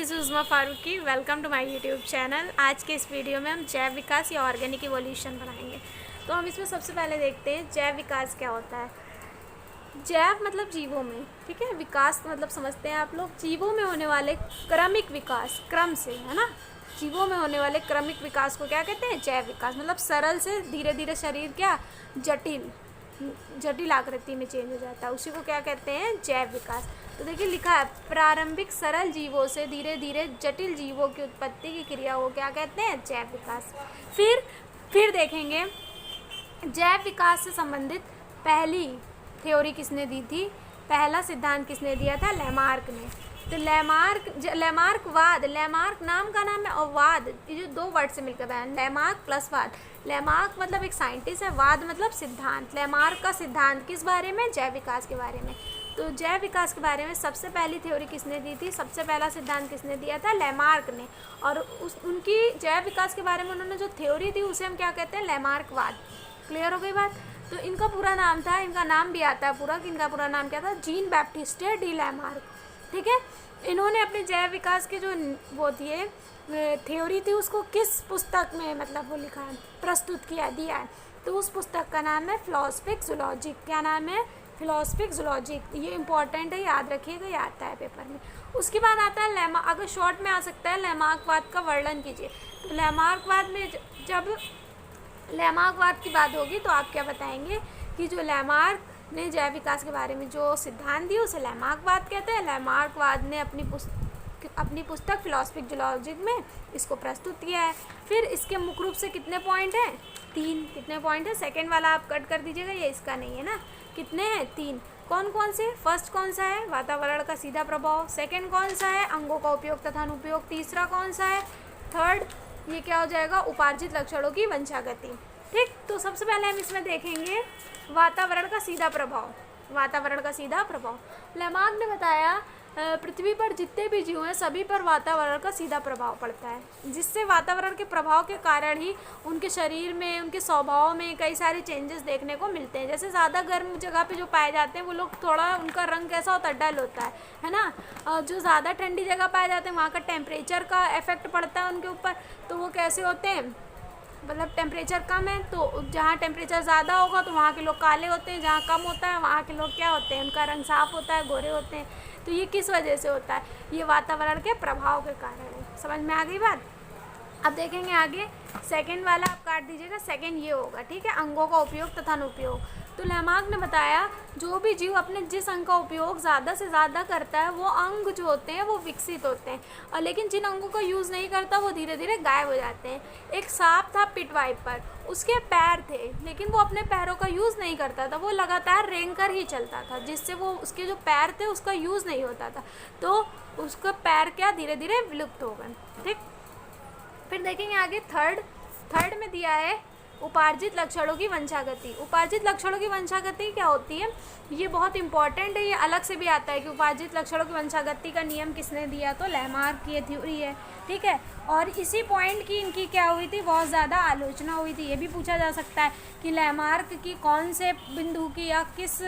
Is Uzma Farooqui. Welcome to my YouTube channel. आज के इस वीडियो में हम जैव विकास या ऑर्गेनिक इवोल्यूशन बनाएंगे। तो हम इसमें सबसे पहले देखते हैं जैव विकास क्या होता है। जैव मतलब जीवों में, ठीक है। विकास मतलब समझते हैं आप लोग जीवों में होने वाले क्रमिक विकास, क्रम से, है ना। जीवों में होने वाले क्रमिक विकास को क्या कहते हैं? जैव विकास। मतलब सरल से धीरे धीरे शरीर क्या जटिल आकृति में चेंज हो जाता है, उसी को क्या कहते हैं? जैव विकास। तो देखिए लिखा है, प्रारंभिक सरल जीवों से धीरे धीरे जटिल जीवों की उत्पत्ति की क्रिया को क्या कहते हैं? जैव विकास। फिर देखेंगे जैव विकास से संबंधित पहली थ्योरी किसने दी थी, पहला सिद्धांत किसने दिया था? लैमार्क ने। तो लैमार्कवाद, लैमार्क नाम का नाम है और वाद, ये जो दो वर्ड से मिलकर बना, लैमार्क प्लस वाद। लैमार्क मतलब एक साइंटिस्ट है, वाद मतलब सिद्धांत। लैमार्क का सिद्धांत किस बारे में? जैव विकास के बारे में। तो जैव विकास के बारे में सबसे पहली थ्योरी किसने दी थी, सबसे पहला सिद्धांत किसने दिया था? लैमार्क ने। और उनकी जैव विकास के बारे में उन्होंने जो थ्योरी दी उसे हम क्या कहते हैं? लैमार्कवाद। क्लियर हो गई बात? तो इनका पूरा नाम था, इनका नाम भी आता है पूरा, कि इनका पूरा नाम क्या था? जीन बैप्टिस्टे डी लैमार्क, ठीक है। इन्होंने अपने जैव विकास के जो वो दिए थ्योरी थी उसको किस पुस्तक में मतलब वो लिखा है, प्रस्तुत दिया है? तो उस पुस्तक का नाम है फिलॉसफिक ज़ूलॉजिक। क्या नाम है? फिलॉसफिक ज़ूलॉजिक। ये इंपॉर्टेंट है, याद रखिएगा, ये आता है पेपर में। उसके बाद आता है अगर शॉर्ट में आ सकता है, लैमार्कवाद का वर्णन कीजिए। तो लैमार्कवाद में जब लैमार्कवाद की बात होगी तो आप क्या बताएंगे कि जो लैमार्क ने जैव विकास के बारे में जो सिद्धांत दिए उसे लैमार्कवाद कहते हैं। लैमार्कवाद ने अपनी पुस्तक फिलॉसफिक ज़ूलॉजिक में इसको प्रस्तुत किया है। फिर इसके मुख्य रूप से कितने पॉइंट हैं? 3। कितने पॉइंट है? सेकंड वाला आप कट कर दीजिएगा, ये इसका नहीं है ना। कितने हैं? 3। कौन कौन से? फर्स्ट कौन सा है? वातावरण का सीधा प्रभाव। सेकंड कौन सा है? अंगों का उपयोग तथा अनुपयोग। तीसरा कौन सा है? थर्ड, ये क्या हो जाएगा? उपार्जित लक्षणों की वंशागति। ठीक, तो सबसे पहले हम इसमें देखेंगे वातावरण का सीधा प्रभाव। वातावरण का सीधा प्रभाव, लैमार्क ने बताया पृथ्वी पर जितने भी जीव हैं सभी पर वातावरण का सीधा प्रभाव पड़ता है, जिससे वातावरण के प्रभाव के कारण ही उनके शरीर में, उनके स्वभाव में कई सारे चेंजेस देखने को मिलते हैं। जैसे ज़्यादा गर्म जगह पे जो पाए जाते हैं वो लोग थोड़ा, उनका रंग कैसा होता है? डल होता है ना। और जो ज़्यादा ठंडी जगह पाए जाते हैं वहाँ का टेम्परेचर का इफेक्ट पड़ता है उनके ऊपर, तो वो कैसे होते हैं? मतलब टेम्परेचर कम है तो जहाँ टेम्परेचर ज़्यादा होगा तो वहाँ के लोग काले होते हैं, जहाँ कम होता है वहाँ के लोग क्या होते हैं? उनका रंग साफ होता है, गोरे होते हैं। तो ये किस वजह से होता है? ये वातावरण के प्रभाव के कारण है। समझ में आ गई बात? अब देखेंगे आगे, सेकंड वाला आप काट दीजिएगा, सेकंड ये होगा, ठीक है, अंगों का उपयोग तथा अनुपयोग। तो लैमार्क ने बताया जो भी जीव अपने जिस अंग का उपयोग ज़्यादा से ज़्यादा करता है वो अंग जो होते हैं वो विकसित होते हैं, और लेकिन जिन अंगों का यूज़ नहीं करता वो धीरे धीरे गायब हो जाते हैं। एक सांप था पिट वाइपर, उसके पैर थे लेकिन वो अपने पैरों का यूज़ नहीं करता था, वो लगातार रेंग कर ही चलता था, जिससे वो उसके जो पैर थे उसका यूज़ नहीं होता था, तो उसका पैर क्या धीरे धीरे विलुप्त हो गए। ठीक, फिर देखेंगे आगे, थर्ड में दिया है उपार्जित लक्षणों की वंशागति। उपार्जित लक्षणों की वंशागति क्या होती है? ये बहुत इंपॉर्टेंट है, ये अलग से भी आता है कि उपार्जित लक्षणों की वंशागति का नियम किसने दिया? तो लैमार्क की थ्योरी है, ठीक है। और इसी पॉइंट की इनकी क्या हुई थी? बहुत ज़्यादा आलोचना हुई थी। ये भी पूछा जा सकता है कि लैमार्क की कौन से बिंदु की या किस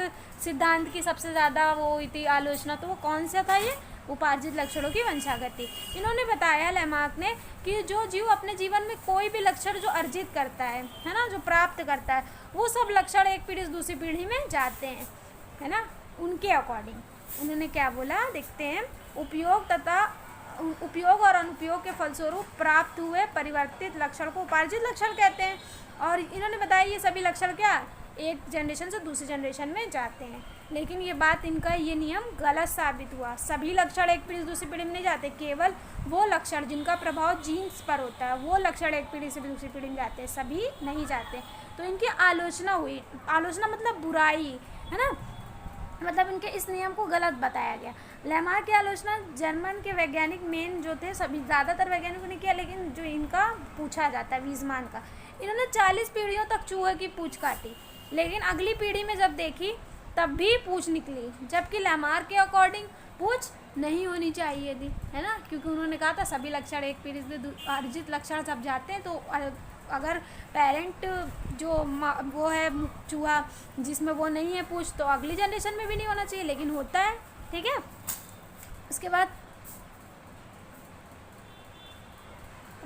सिद्धांत की सबसे ज़्यादा वो हुई थी आलोचना, तो वो कौन सा था? ये उपार्जित लक्षणों की वंशागति। इन्होंने बताया लैमार्क ने कि जो जीव अपने जीवन में कोई भी लक्षण जो अर्जित करता है ना, जो प्राप्त करता है, वो सब लक्षण एक पीढ़ी से दूसरी पीढ़ी में जाते हैं, है ना, उनके अकॉर्डिंग। उन्होंने क्या बोला देखते हैं, उपयोग और अनुपयोग के फलस्वरूप प्राप्त हुए परिवर्तित लक्षण को उपार्जित लक्षण कहते हैं। और इन्होंने बताया ये सभी लक्षण क्या एक जनरेशन से दूसरी जनरेशन में जाते हैं, लेकिन ये बात, इनका ये नियम गलत साबित हुआ। सभी लक्षण एक पीढ़ी से दूसरी पीढ़ी में नहीं जाते, केवल वो लक्षण जिनका प्रभाव जीन्स पर होता है वो लक्षण एक पीढ़ी से दूसरी पीढ़ी में जाते हैं, सभी नहीं जाते। तो इनकी आलोचना हुई, आलोचना मतलब बुराई, है ना, मतलब इनके इस नियम को गलत बताया गया। लैमार्क की आलोचना जर्मन के वैज्ञानिक मेन जो थे, सभी ज़्यादातर वैज्ञानिकों ने किया, लेकिन जो इनका पूछा जाता है वीज़मान का, इन्होंने 40 पीढ़ियों तक चूहे की पूँछ काटी, लेकिन अगली पीढ़ी में जब देखी तब भी पूँछ निकली, जबकि लैमार्क के अकॉर्डिंग पूँछ नहीं होनी चाहिए थी, है ना, क्योंकि उन्होंने कहा था सभी लक्षण एक पीढ़ी से अर्जित लक्षण सब जाते हैं, तो अगर पेरेंट जो वो है चूहा जिसमें वो नहीं है पूछ, तो अगली जनरेशन में भी नहीं होना चाहिए, लेकिन होता है, ठीक है। उसके बाद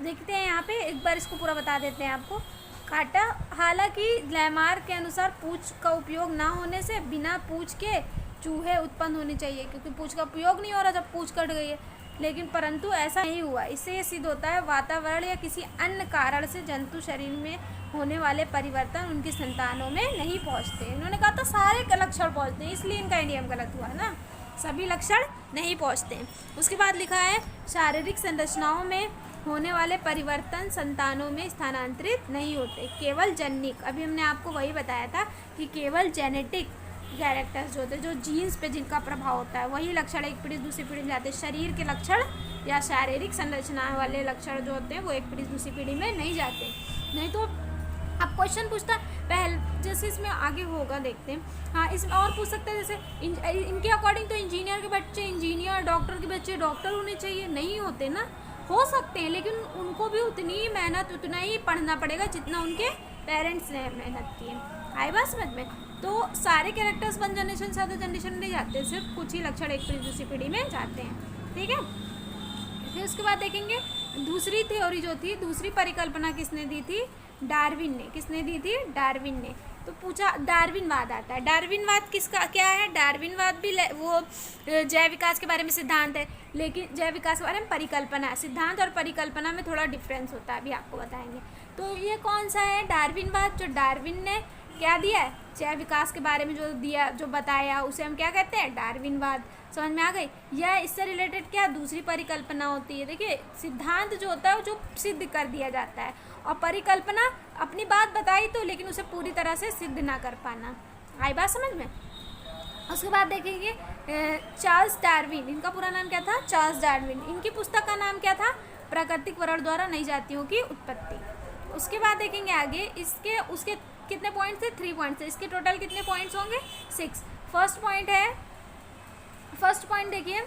देखते हैं यहाँ पे, एक बार इसको पूरा बता देते हैं आपको। काटा, हालांकि लैमार्क के अनुसार पूंछ का उपयोग ना होने से बिना पूंछ के चूहे उत्पन्न होने चाहिए, क्योंकि पूंछ का उपयोग नहीं हो रहा जब पूंछ कट गई है। लेकिन परंतु ऐसा नहीं हुआ। इससे ये सिद्ध होता है वातावरण या किसी अन्य कारण से जंतु शरीर में होने वाले परिवर्तन उनकी संतानों में नहीं पहुंचते। इन्होंने कहा था सारे लक्षण पहुंचते हैं, इसलिए इनका नियम गलत हुआ ना, सभी लक्षण नहीं पहुंचते। उसके बाद लिखा है शारीरिक संरचनाओं में होने वाले परिवर्तन संतानों में स्थानांतरित नहीं होते, केवल जनिक। अभी हमने आपको वही बताया था कि केवल जेनेटिक कैरेक्टर्स जो होते हैं, जो जीन्स पे जिनका प्रभाव होता है, वही लक्षण एक पीढ़ी दूसरी पीढ़ी में जाते हैं। शरीर के लक्षण या शारीरिक संरचना वाले लक्षण जो होते हैं वो एक पीढ़ी दूसरी पीढ़ी में नहीं जाते। नहीं तो अब क्वेश्चन पूछता पहले, जैसे इसमें आगे होगा देखते हैं। हाँ, इसमें और पूछ सकते हैं, जैसे इनके अकॉर्डिंग तो इंजीनियर के बच्चे इंजीनियर, डॉक्टर के बच्चे डॉक्टर होने चाहिए, नहीं होते ना, हो सकते हैं लेकिन उनको भी उतनी ही मेहनत, उतना ही पढ़ना पड़ेगा जितना उनके पेरेंट्स ने मेहनत की है। आई बात समझ में? तो सारे कैरेक्टर्स वन जनरेशन से अदर जनरेशन नहीं जाते, सिर्फ कुछ ही लक्षण एक पीढ़ी दूसरी पीढ़ी में जाते हैं। ठीक है, फिर उसके बाद देखेंगे दूसरी थ्योरी जो थी, दूसरी परिकल्पना किसने दी थी? डार्विन ने। किसने दी थी? डार्विन ने। तो पूछा डार्विनवाद आता है। डार्विनवाद किसका क्या है? डार्विनवाद भी वो जैव विकास के बारे में सिद्धांत है, लेकिन जैव विकास के बारे में परिकल्पना है। सिद्धांत और परिकल्पना में थोड़ा डिफरेंस होता है, अभी आपको बताएंगे। तो ये कौन सा है डार्विनवाद? जो डार्विन ने क्या दिया है, जैव विकास के बारे में जो दिया, जो बताया, उसे हम क्या कहते हैं? डार्विनवाद। समझ में आ गई? या इससे रिलेटेड क्या दूसरी परिकल्पना होती है? देखिए, सिद्धांत जो होता है वो जो सिद्ध कर दिया जाता है, और परिकल्पना अपनी बात बताई तो, लेकिन उसे पूरी तरह से सिद्ध ना कर पाना। आई बात समझ में? उसके बाद देखेंगे चार्ल्स डार्विन। इनका पूरा नाम क्या था? Charles Darwin. इनकी पुस्तक का नाम क्या था? प्राकृतिक वर्ण द्वारा नई जातियों की उत्पत्ति। उसके बाद देखेंगे आगे, इसके उसके कितने पॉइंट्स थे? 3 पॉइंट्स थे। इसके टोटल कितने पॉइंट्स होंगे? 6। फर्स्ट पॉइंट देखिए,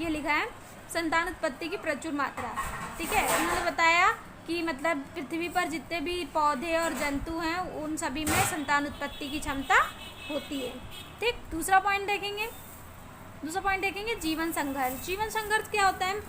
ये लिखा है संतान उत्पत्ति की प्रचुर मात्रा। ठीक है, उन्होंने बताया कि मतलब पृथ्वी पर जितने भी पौधे और जंतु हैं उन सभी में संतान उत्पत्ति की क्षमता होती है। ठीक, दूसरा पॉइंट देखेंगे जीवन संघर्ष। जीवन संघर्ष क्या होता है?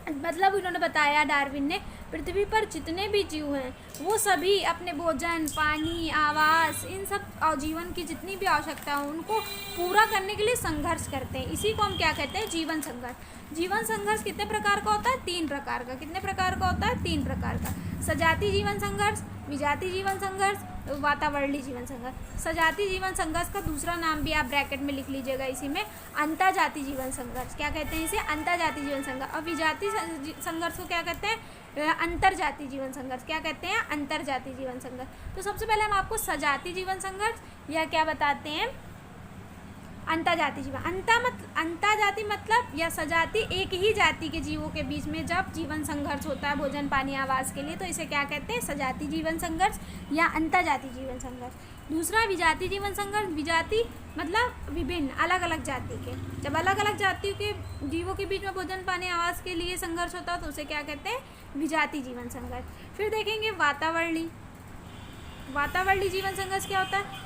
मतलब उन्होंने बताया डार्विन ने, पृथ्वी पर जितने भी जीव हैं वो सभी अपने भोजन, पानी, आवास, इन सब जीवन की जितनी भी आवश्यकता है उनको पूरा करने के लिए संघर्ष करते हैं। इसी को हम क्या कहते हैं? जीवन संघर्ष। जीवन संघर्ष कितने प्रकार का होता है? 3 प्रकार का। कितने प्रकार का होता है? 3 प्रकार का। सजातीय जीवन संघर्ष, विजातीय जीवन संघर्ष, वातावरणीय जीवन संघर्ष। सजातीय जीवन संघर्ष का दूसरा नाम भी आप ब्रैकेट में लिख लीजिएगा इसी में, अंतर्जातीय जीवन संघर्ष। क्या कहते हैं इसे? अंतर्जातीय जीवन संघर्ष। और विजातीय संघर्ष को क्या कहते हैं? अंतर्जातीय जीवन संघर्ष। क्या कहते हैं? अंतर्जातीय जीवन संघर्ष। तो सबसे पहले हम आपको सजातीय जीवन संघर्ष या क्या बताते हैं? अंतर्जातीय जीवन। अंतर्जाति मतलब या सजाति एक ही जाति के जीवों के बीच में जब जीवन संघर्ष होता है भोजन, पानी, आवास के लिए, तो इसे क्या कहते हैं? सजातीय जीवन संघर्ष या अंतर्जातीय जीवन संघर्ष। दूसरा विजातीय जीवन संघर्ष। विजाति मतलब विभिन्न, अलग अलग जाति के। जब अलग अलग जातियों के जीवों के बीच में भोजन, पानी, आवास के लिए संघर्ष होता है तो उसे क्या कहते हैं? विजातीय जीवन संघर्ष। फिर देखेंगे वातावरणीय जीवन संघर्ष क्या होता है?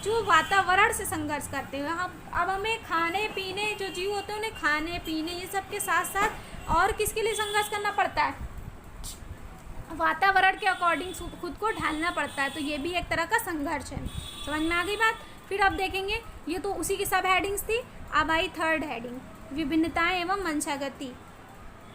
जो वातावरण से संघर्ष करते हैं। अब हमें खाने पीने, जो जीव होते हैं उन्हें खाने पीने ये सब के साथ साथ और किसके लिए संघर्ष करना पड़ता है? वातावरण के अकॉर्डिंग खुद को ढालना पड़ता है, तो ये भी एक तरह का संघर्ष है। समझ में आ गई बात? फिर अब देखेंगे, ये तो उसी की सब हेडिंग्स थी। अब आई थर्ड हेडिंग, विभिन्नताएं एवं वंशागति।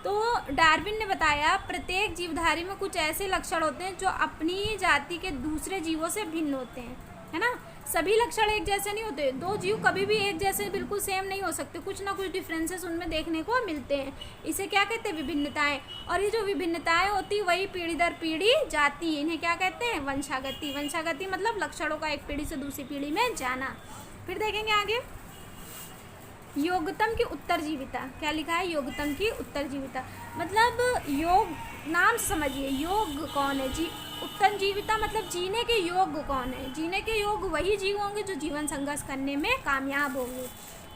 तो डार्विन ने बताया प्रत्येक जीवधारी में कुछ ऐसे लक्षण होते हैं जो अपनी जाति के दूसरे जीवों से भिन्न होते हैं, है ना? सभी लक्षण एक जैसे नहीं होते। 2 जीव कभी भी एक जैसे बिल्कुल सेम नहीं हो सकते, कुछ ना कुछ डिफरेंसेस उनमें देखने को मिलते हैं। इसे क्या कहते हैं? विभिन्नताएं। और ये जो विभिन्नताएं होती वही पीढ़ी दर पीढ़ी जाती है, इन्हें क्या कहते हैं? वंशागति। वंशागति मतलब लक्षणों का एक पीढ़ी से दूसरी पीढ़ी में जाना। फिर देखेंगे आगे, योग्यतम की उत्तरजीविता। क्या लिखा है? योग्यतम की उत्तरजीविता मतलब योग, नाम समझिए, योग कौन है? उत्तरजीविता मतलब जीने के योग्य कौन है? जीने के योग्य वही जीव होंगे जो जीवन संघर्ष करने में कामयाब होंगे।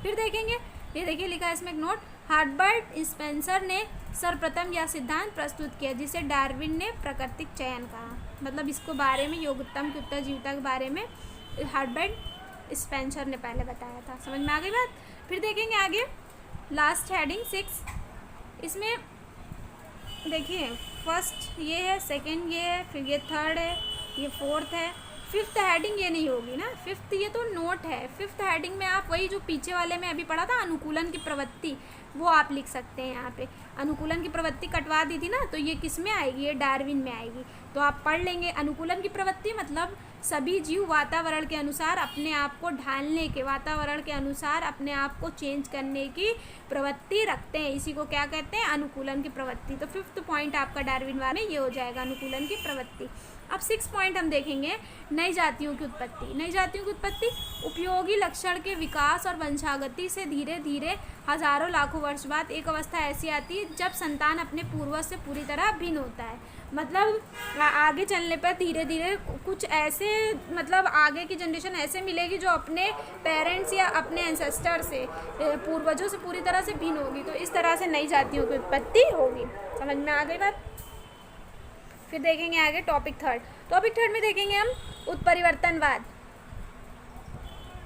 फिर देखेंगे, ये देखिए लिखा है इसमें एक नोट, हर्बर्ट स्पेंसर ने सर्वप्रथम यह सिद्धांत प्रस्तुत किया जिसे डार्विन ने प्राकृतिक चयन कहा। मतलब इसको बारे में, योग्यतम की उत्तरजीविता के बारे में हर्बर्ट स्पेंसर ने पहले बताया था। समझ में आ गई बात? फिर देखेंगे आगे लास्ट हेडिंग 6, इसमें देखिए फर्स्ट ये है, सेकंड ये है, फिर ये थर्ड है, ये फोर्थ है, फिफ्थ हेडिंग ये नहीं होगी ना, फिफ्थ ये तो नोट है। फिफ्थ हेडिंग में आप वही जो पीछे वाले में अभी पढ़ा था अनुकूलन की प्रवृत्ति, वो आप लिख सकते हैं। यहाँ पे अनुकूलन की प्रवृत्ति कटवा दी थी ना, तो ये किस में आएगी, ये डार्विन में आएगी। तो आप पढ़ लेंगे अनुकूलन की प्रवृत्ति मतलब सभी जीव वातावरण के अनुसार अपने आप को ढालने के, वातावरण के अनुसार अपने आप को चेंज करने की प्रवृत्ति रखते हैं, इसी को क्या कहते हैं, अनुकूलन की प्रवृत्ति। तो फिफ्थ पॉइंट आपका डार्विनवाद में ये हो जाएगा, अनुकूलन की प्रवृत्ति। अब 6 पॉइंट हम देखेंगे, नई जातियों की उत्पत्ति। नई जातियों की उत्पत्ति उपयोगी लक्षण के विकास और वंशागति से धीरे धीरे हजारों लाखों वर्ष बाद एक अवस्था ऐसी आती है जब संतान अपने पूर्वज से पूरी तरह भिन्न होता है। मतलब आगे चलने पर धीरे धीरे कुछ ऐसे, मतलब आगे की जनरेशन ऐसे मिलेगी जो अपने पेरेंट्स या अपने एंसेस्टर से, पूर्वजों से पूरी तरह से भिन्न होगी। तो इस तरह से नई जातियों की उत्पत्ति होगी। समझ में आ गई बात। फिर देखेंगे आगे टॉपिक थर्ड। टॉपिक थर्ड में देखेंगे हम उत्परिवर्तनवाद।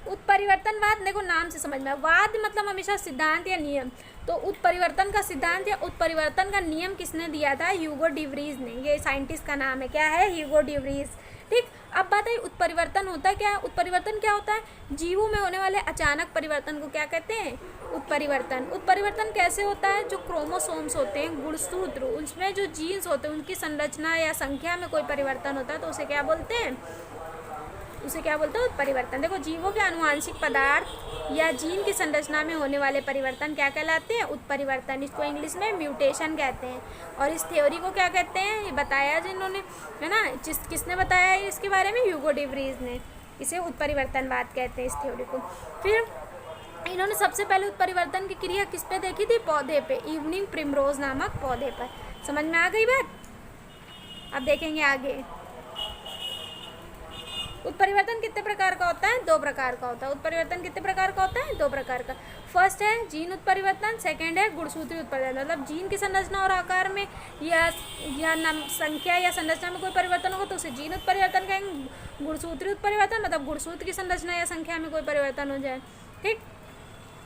उत्परिवर्तनवाद देखो नाम से समझ में, वाद मतलब हमेशा सिद्धांत या नियम। तो उत्परिवर्तन का सिद्धांत या उत्परिवर्तन का नियम किसने दिया था, ह्यूगो डिवरीज ने। ये साइंटिस्ट का नाम है, क्या है, ह्यूगो डिवरीज। ठीक, अब बात है उत्परिवर्तन होता है क्या है। उत्परिवर्तन क्या होता है, जीवों में होने वाले अचानक परिवर्तन को क्या कहते हैं, उत्परिवर्तन। उत्परिवर्तन कैसे होता है, जो क्रोमोसोम्स होते हैं, गुणसूत्र, उसमें जो जीन्स होते हैं उनकी संरचना या संख्या में कोई परिवर्तन होता है तो उसे क्या बोलते हैं, उसे क्या बोलते हैं, उत्परिवर्तन। देखो जीवों के आनुवांशिक पदार्थ या जीन की संरचना में होने वाले परिवर्तन क्या कहलाते हैं, उत्परिवर्तन। इसको इंग्लिश में म्यूटेशन कहते हैं। और इस थ्योरी को क्या कहते हैं, ये बताया जिन्होंने, है ना, किसने बताया है इसके बारे में, ह्यूगो डिवरीज ने। इसे उत्परिवर्तनवाद कहते हैं इस थ्योरी को। फिर इन्होंने सबसे पहले उत्परिवर्तन की क्रिया किस पे देखी थी, पौधे पे, इवनिंग प्रिमरोज नामक पौधे पर। समझ में आ गई बात। अब देखेंगे आगे उत्परिवर्तन कितने प्रकार का होता है, 2 प्रकार का होता है। उत्परिवर्तन कितने प्रकार का होता है, 2 प्रकार का। फर्स्ट है जीन उत्परिवर्तन, सेकंड है गुणसूत्री उत्परिवर्तन। मतलब जीन की संरचना और आकार में या संख्या या संरचना में कोई परिवर्तन होगा तो उसे जीन उत्परिवर्तन कहेंगे। गुणसूत्री उत्परिवर्तन मतलब गुणसूत्र की संरचना या संख्या में कोई परिवर्तन हो जाए। ठीक,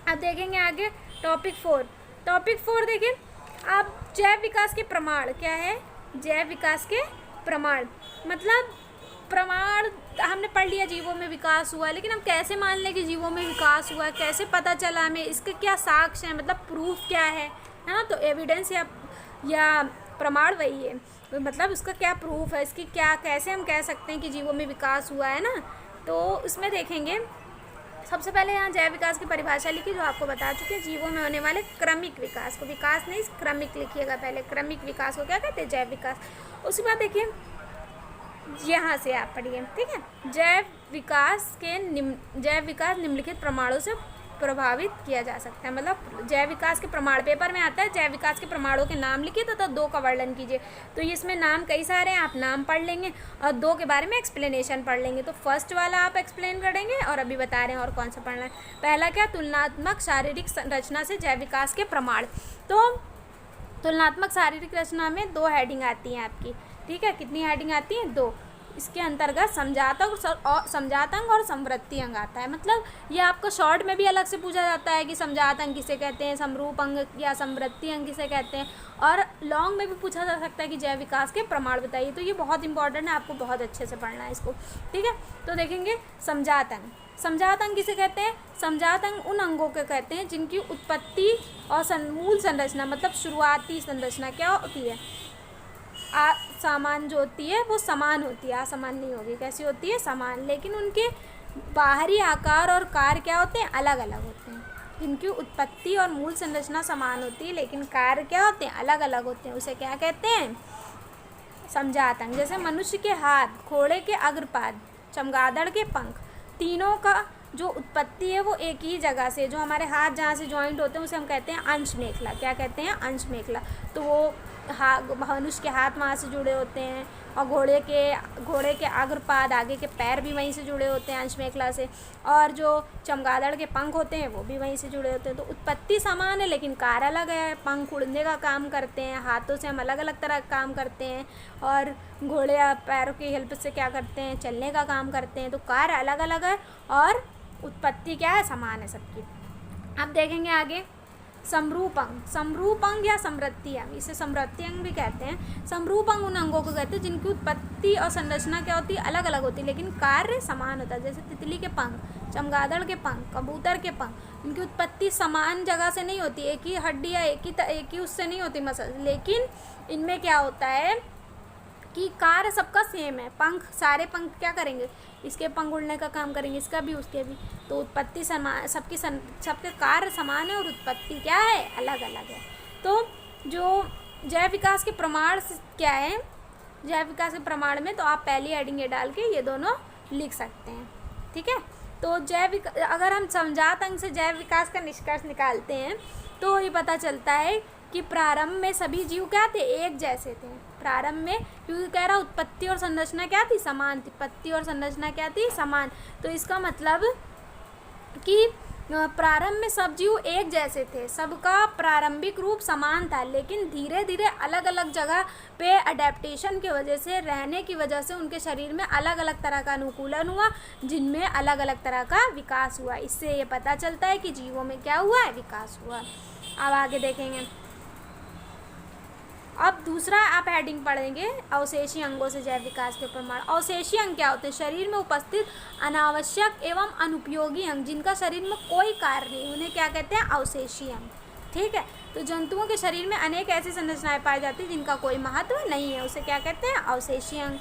अब देखेंगे आगे टॉपिक 4। टॉपिक 4 देखिए, अब जैव विकास के प्रमाण क्या है, जैव विकास के प्रमाण मतलब प्रमाण हमने पढ़ लिया जीवों में विकास हुआ है, लेकिन हम कैसे मान लें कि जीवों में विकास हुआ है, कैसे पता चला हमें, इसके क्या साक्ष्य हैं, मतलब प्रूफ क्या है ना। तो एविडेंस या प्रमाण वही है, तो मतलब उसका क्या प्रूफ है, इसकी क्या, कैसे हम कह सकते हैं कि जीवों में विकास हुआ है ना। तो उसमें देखेंगे सबसे पहले यहाँ जैव विकास की परिभाषा लिखी जो आपको बता चुके हैं, जीवों में होने वाले क्रमिक विकास को, विकास नहीं क्रमिक लिखिएगा पहले, क्रमिक विकास को क्या कहते हैं, जैव विकास। उसके बाद देखिए यहाँ से आप पढ़िए, ठीक है। जैव विकास निम्नलिखित प्रमाणों से प्रभावित किया जा सकता है। मतलब जैव विकास के प्रमाण पेपर में आता है, जैव विकास के प्रमाणों के नाम लिखिए तथा 2 का वर्णन कीजिए। तो इसमें नाम कई सारे हैं, आप नाम पढ़ लेंगे और 2 के बारे में एक्सप्लेनेशन पढ़ लेंगे। तो फर्स्ट वाला आप एक्सप्लेन करेंगे और अभी बता रहे हैं और कौन सा पढ़ना है। पहला क्या, तुलनात्मक शारीरिक संरचना से जैव विकास के प्रमाण। तो तुलनात्मक शारीरिक रचना में 2 हेडिंग आती हैं आपकी, ठीक है। कितनी हेडिंग आती हैं, 2। इसके अंतर्गत समजात अंग और समवृत्ति अंग आता है। मतलब ये आपको शॉर्ट में भी अलग से पूछा जाता है कि समजात अंग किसे कहते हैं, समरूप अंग या समवृत्ति अंग किसे कहते हैं, और लॉन्ग में भी पूछा जा सकता है कि जैव विकास के प्रमाण बताइए। तो ये बहुत इंपॉर्टेंट है, आपको बहुत अच्छे से पढ़ना है इसको, ठीक है। तो देखेंगे समजात अंग। समजात अंग किसे कहते हैं, समजात अंग उन अंगों को कहते हैं जिनकी उत्पत्ति और मूल संरचना मतलब शुरुआती संरचना क्या होती है, सामान जो होती है वो समान होती है, असमान नहीं होगी। कैसी होती है, समान, लेकिन उनके बाहरी आकार और कार्य क्या होते हैं, अलग अलग होते हैं। जिनकी उत्पत्ति और मूल संरचना समान होती है लेकिन कार्य क्या होते हैं, अलग अलग होते हैं, उसे क्या कहते हैं, समजात अंग। जैसे मनुष्य के हाथ, घोड़े के अग्रपाद, चमगादड़ के पंख, तीनों का जो उत्पत्ति है वो एक ही जगह से, जो हमारे हाथ जहाँ से जॉइंट होते हैं उसे हम कहते हैं अंश मेखला। क्या कहते हैं, अंश मेखला। तो वो मनुष्य के हाथ वहाँ से जुड़े होते हैं और घोड़े के अग्रपाद, आगे के पैर भी वहीं से जुड़े होते हैं अंश मेखला से, और जो चमगादड़ के पंख होते हैं वो भी वहीं से जुड़े होते हैं। तो उत्पत्ति समान है लेकिन कार्य अलग है। पंख उड़ने का काम करते हैं, हाथों से हम अलग अलग तरह का काम करते हैं, और घोड़े पैरों की हेल्प से क्या करते हैं, चलने का काम करते हैं। तो कार्य अलग अलग है और उत्पत्ति क्या है, समान है सबकी। अब देखेंगे आगे समरूप अंग, समरूप अंग या समृद्धि अंग, इसे समृद्धि अंग भी कहते हैं। समरूप अंग उन अंगों को कहते हैं जिनकी उत्पत्ति और संरचना क्या होती है, अलग अलग होती है, लेकिन कार्य समान होता है। जैसे तितली के पंख, चमगादड़ के पंख, कबूतर के पंख, इनकी उत्पत्ति समान जगह से नहीं होती, एक ही हड्डी या एक ही उससे नहीं होती मसल, लेकिन इनमें क्या होता है कि कार्य सबका सेम है। पंख, सारे पंख क्या करेंगे, इसके पंख उड़ने का काम करेंगे, इसका भी उसके भी, तो उत्पत्ति समान, सबके कार्य समान है और उत्पत्ति क्या है, अलग अलग है। तो जो जैव विकास के प्रमाण क्या है, जैव विकास के प्रमाण में तो आप पहली हेडिंग ये डाल के ये दोनों लिख सकते हैं, ठीक है। तो अगर हम समझात अंग से जैव विकास का निष्कर्ष निकालते हैं तो ये पता चलता है कि प्रारंभ में सभी जीव क्या थे, एक जैसे थे। प्रारंभ में, क्योंकि कह रहा उत्पत्ति और संरचना क्या थी, समान थी, उत्पत्ति और संरचना क्या थी, समान। तो इसका मतलब कि प्रारंभ में सब जीव एक जैसे थे, सबका प्रारंभिक रूप समान था, लेकिन धीरे धीरे अलग अलग जगह पे अडेप्टेशन की वजह से, रहने की वजह से उनके शरीर में अलग अलग तरह का अनुकूलन हुआ, जिनमें अलग अलग तरह का विकास हुआ। इससे ये पता चलता है कि जीवों में क्या हुआ है, विकास हुआ। अब आगे देखेंगे। अब दूसरा आप हेडिंग पढ़ेंगे, अवशेषी अंगों से जैव विकास के प्रमाण। अवशेषी अंग क्या होते हैं, शरीर में उपस्थित अनावश्यक एवं अनुपयोगी अंग, जिनका शरीर में कोई कार्य नहीं, उन्हें क्या कहते हैं, अवशेषी अंग, ठीक है। तो जंतुओं के शरीर में अनेक ऐसी संरचनाएं पाई जाती हैं जिनका कोई महत्व नहीं है, उसे क्या कहते हैं, अवशेषी अंग।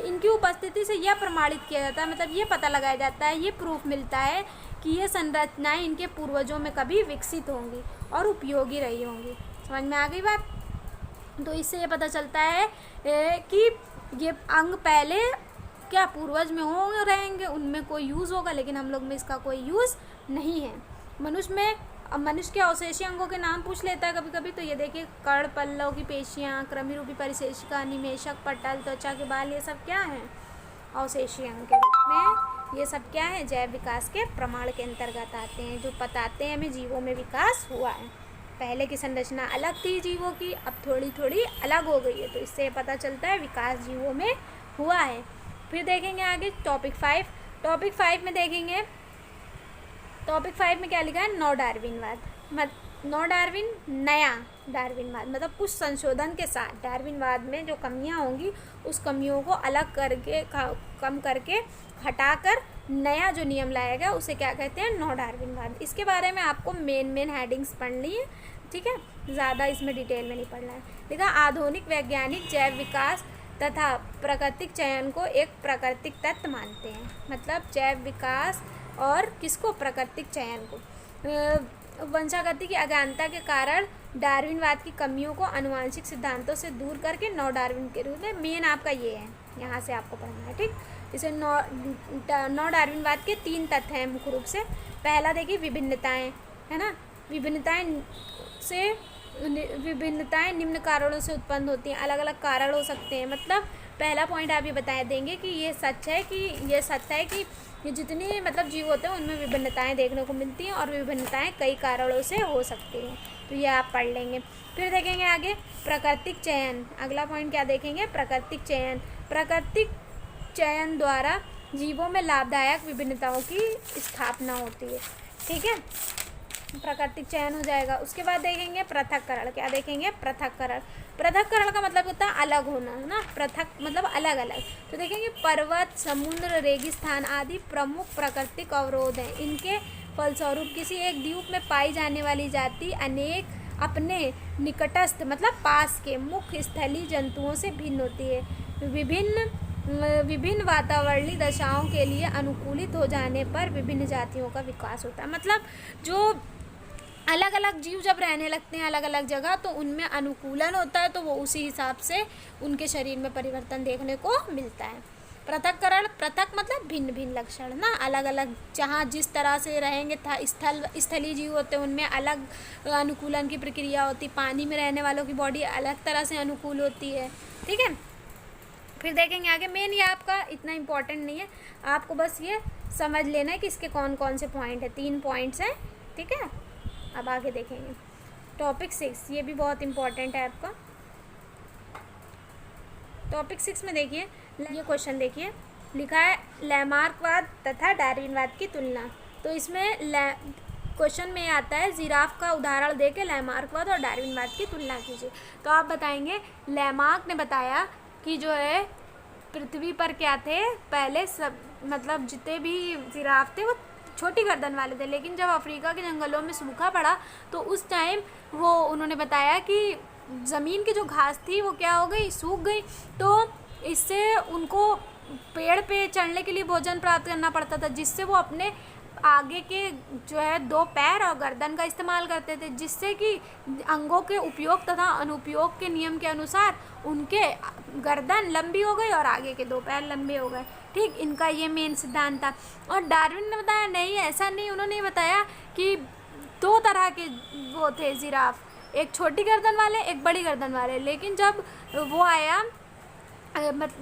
इनकी उपस्थिति से यह प्रमाणित किया जाता है, मतलब ये पता लगाया जाता है, ये प्रूफ मिलता है कि ये संरचनाएं इनके पूर्वजों में कभी विकसित होंगी और उपयोगी रही होंगी। समझ में आ गई बात। तो इससे ये पता चलता है कि ये अंग पहले क्या पूर्वज में हो रहेंगे, उनमें कोई यूज़ होगा, लेकिन हम लोग में इसका कोई यूज़ नहीं है। मनुष्य के अवशेषी अंगों के नाम पूछ लेता है कभी कभी, तो ये देखिए, कर्ण, पल्लव की पेशियाँ, कृमि रूपी परिशेषिका, निमेशक, पटल, त्वचा के बाल, ये सब क्या हैं, अवशेषी अंग के रूप में। ये सब क्या है, जैव विकास के प्रमाण के अंतर्गत आते हैं, जो बताते हैं हमें जीवों में विकास हुआ है। पहले की संरचना अलग थी जीवों की, अब थोड़ी थोड़ी अलग हो गई है, तो इससे पता चलता है विकास जीवों में हुआ है। फिर देखेंगे आगे टॉपिक 5। टॉपिक 5 में देखेंगे, टॉपिक 5 में क्या लिखा है, नव डार्विनवाद। नव डार्विन, नया डार्विनवाद, मतलब कुछ संशोधन के साथ डार्विनवाद में जो कमियां होंगी उस कमियों को अलग करके, कम करके, हटाकर नया जो नियम लाया गया उसे क्या कहते हैं, नव डार्विनवाद। इसके बारे में आपको मेन हेडिंग्स पढ़नी है, ठीक है, ज़्यादा इसमें डिटेल में नहीं पढ़ना है। देखा, आधुनिक वैज्ञानिक जैव विकास तथा प्राकृतिक चयन को एक प्राकृतिक तत्व मानते हैं, मतलब जैव विकास और किसको, प्राकृतिक चयन को। वंशागति की अज्ञानता के कारण डार्विनवाद की कमियों को आनुवंशिक सिद्धांतों से दूर करके नव डार्विन के रूप में, मेन आपका ये है, यहाँ से आपको पढ़ना है, ठीक। इसे नव डार्विनवाद के 3 तथ्य हैं मुख्य रूप से। पहला देखिए, विभिन्नताएं, है ना, विभिन्नताएं निम्न कारणों से उत्पन्न होती हैं, अलग अलग कारण हो सकते हैं। मतलब पहला पॉइंट आप ये बता देंगे कि ये सच है कि ये जितनी मतलब जीव होते हैं उनमें विभिन्नताएं देखने को मिलती हैं और विभिन्नताएं कई कारणों से हो सकती हैं, तो ये आप पढ़ लेंगे। फिर देखेंगे आगे प्राकृतिक चयन, अगला पॉइंट क्या देखेंगे, प्राकृतिक चयन। प्राकृतिक चयन द्वारा जीवों में लाभदायक विभिन्नताओं की स्थापना होती है, ठीक है, प्राकृतिक चयन हो जाएगा। उसके बाद देखेंगे पृथक्करण, क्या देखेंगे, पृथक्करण। पृथक्करण का मतलब होता है अलग होना, है ना, पृथक मतलब अलग अलग। तो देखेंगे पर्वत, समुद्र, रेगिस्तान आदि प्रमुख प्राकृतिक अवरोध हैं, इनके फलस्वरूप किसी एक द्वीप में पाई जाने वाली जाति अनेक अपने निकटस्थ मतलब पास के मुख्य स्थलीय जंतुओं से भिन्न होती है। विभिन्न वातावरणीय दशाओं के लिए अनुकूलित हो जाने पर विभिन्न जातियों का विकास होता है। मतलब जो अलग अलग जीव जब रहने लगते हैं अलग अलग जगह, तो उनमें अनुकूलन होता है, तो वो उसी हिसाब से उनके शरीर में परिवर्तन देखने को मिलता है। पृथक्करण, पृथक मतलब भिन्न भिन्न लक्षण ना, अलग अलग जहाँ जिस तरह से रहेंगे स्थलीय जीव होते हैं उनमें अलग अनुकूलन की प्रक्रिया होती, पानी में रहने वालों की बॉडी अलग तरह से अनुकूल होती है, ठीक है। फिर देखेंगे आगे, मेन ये आपका इतना इम्पोर्टेंट नहीं है, आपको बस ये समझ लेना है कि इसके कौन कौन से पॉइंट है, 3 पॉइंट्स हैं, ठीक है। अब आगे देखेंगे टॉपिक 6, ये भी बहुत इम्पोर्टेंट है आपका। टॉपिक 6 में देखिए, ये क्वेश्चन देखिए, लिखा है लैमार्कवाद तथा डार्विनवाद की तुलना। तो इसमें क्वेश्चन में आता है जिराफ का उदाहरण देके लैमार्कवाद और डार्विनवाद की तुलना कीजिए। तो आप बताएंगे लैमार्क ने बताया कि जो है पृथ्वी पर क्या थे पहले सब, मतलब जितने भी जिराफ थे वो छोटी गर्दन वाले थे, लेकिन जब अफ्रीका के जंगलों में सूखा पड़ा तो उस टाइम वो उन्होंने बताया कि ज़मीन की जो घास थी वो क्या हो गई, सूख गई। तो इससे उनको पेड़ पे चढ़ने के लिए भोजन प्राप्त करना पड़ता था, जिससे वो अपने आगे के जो है 2 पैर और गर्दन का इस्तेमाल करते थे, जिससे कि अंगों के उपयोग तथा अनुपयोग के नियम के अनुसार उनके गर्दन लंबी हो गई और आगे के 2 पैर लंबे हो गए। ठीक, इनका ये मेन सिद्धांत था। और डार्विन ने बताया नहीं, ऐसा नहीं, उन्होंने बताया कि 2 तरह के वो थे जिराफ, एक छोटी गर्दन वाले एक बड़ी गर्दन वाले। लेकिन जब वो आया,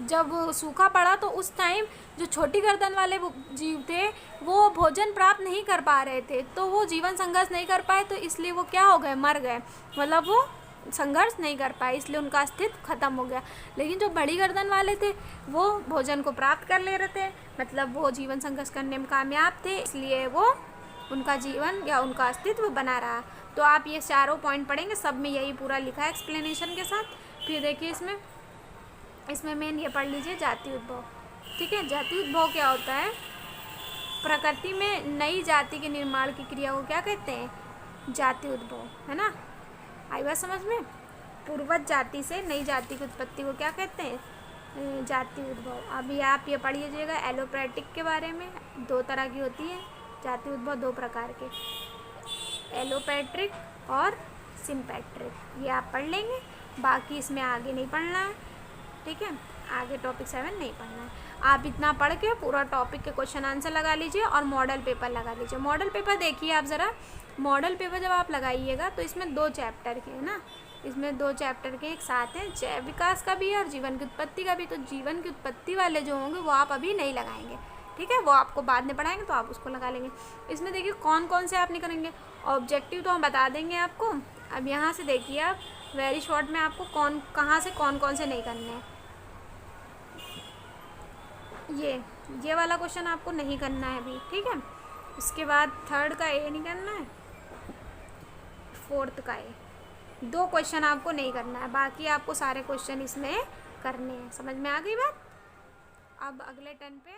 जब सूखा पड़ा तो उस टाइम जो छोटी गर्दन वाले जीव थे वो भोजन प्राप्त नहीं कर पा रहे थे, तो वो जीवन संघर्ष नहीं कर पाए, तो इसलिए वो क्या हो गए, मर गए, मतलब वो संघर्ष नहीं कर पाए, इसलिए उनका अस्तित्व खत्म हो गया। लेकिन जो बड़ी गर्दन वाले थे वो भोजन को प्राप्त कर ले रहे थे, मतलब वो जीवन संघर्ष करने में कामयाब थे, इसलिए वो उनका जीवन या उनका अस्तित्व बना रहा। तो आप ये चारों पॉइंट पढ़ेंगे, सब में यही पूरा लिखा है एक्सप्लेनेशन के साथ। फिर देखिए इसमें मेन ये पढ़ लीजिए जाति उद्भव। ठीक है, जाति उद्भव क्या होता है, प्रकृति में नई जाति के निर्माण की क्रिया को क्या कहते हैं, जाति उद्भव, है ना। आई बात समझ में, पूर्वज जाति से नई जाति की उत्पत्ति को क्या कहते हैं, जाति उद्भव। अभी आप ये पढ़ लीजिएगा एलोपैटिक के बारे में, 2 तरह की होती है जाति उद्भव, 2 प्रकार के, एलोपैट्रिक और सिम्पैट्रिक, ये आप पढ़ लेंगे। बाकी इसमें आगे नहीं पढ़ना है, ठीक है, आगे टॉपिक 7 नहीं पढ़ना है। आप इतना पढ़ के पूरा टॉपिक के क्वेश्चन आंसर लगा लीजिए और मॉडल पेपर लगा लीजिए। मॉडल पेपर देखिए आप ज़रा, मॉडल पेपर जब आप लगाइएगा तो इसमें 2 चैप्टर के है ना, इसमें 2 चैप्टर के एक साथ हैं, जैव विकास का भी है और जीवन की उत्पत्ति का भी। तो जीवन की उत्पत्ति वाले जो होंगे वो आप अभी नहीं लगाएंगे, ठीक है, वो आपको बाद में पढ़ाएंगे तो आप उसको लगा लेंगे। इसमें देखिए कौन कौन से आप नहीं करेंगे, ऑब्जेक्टिव तो हम बता देंगे आपको। अब यहाँ से देखिए आप वेरी शॉर्ट में आपको कहाँ से कौन कौन से नहीं करने हैं। ये वाला क्वेश्चन आपको नहीं करना है अभी, ठीक है। इसके बाद 3rd का ए नहीं करना है, 4th का ए, 2 क्वेश्चन आपको नहीं करना है, बाकी आपको सारे क्वेश्चन इसमें करने हैं। समझ में आ गई बात। अब अगले टर्न पे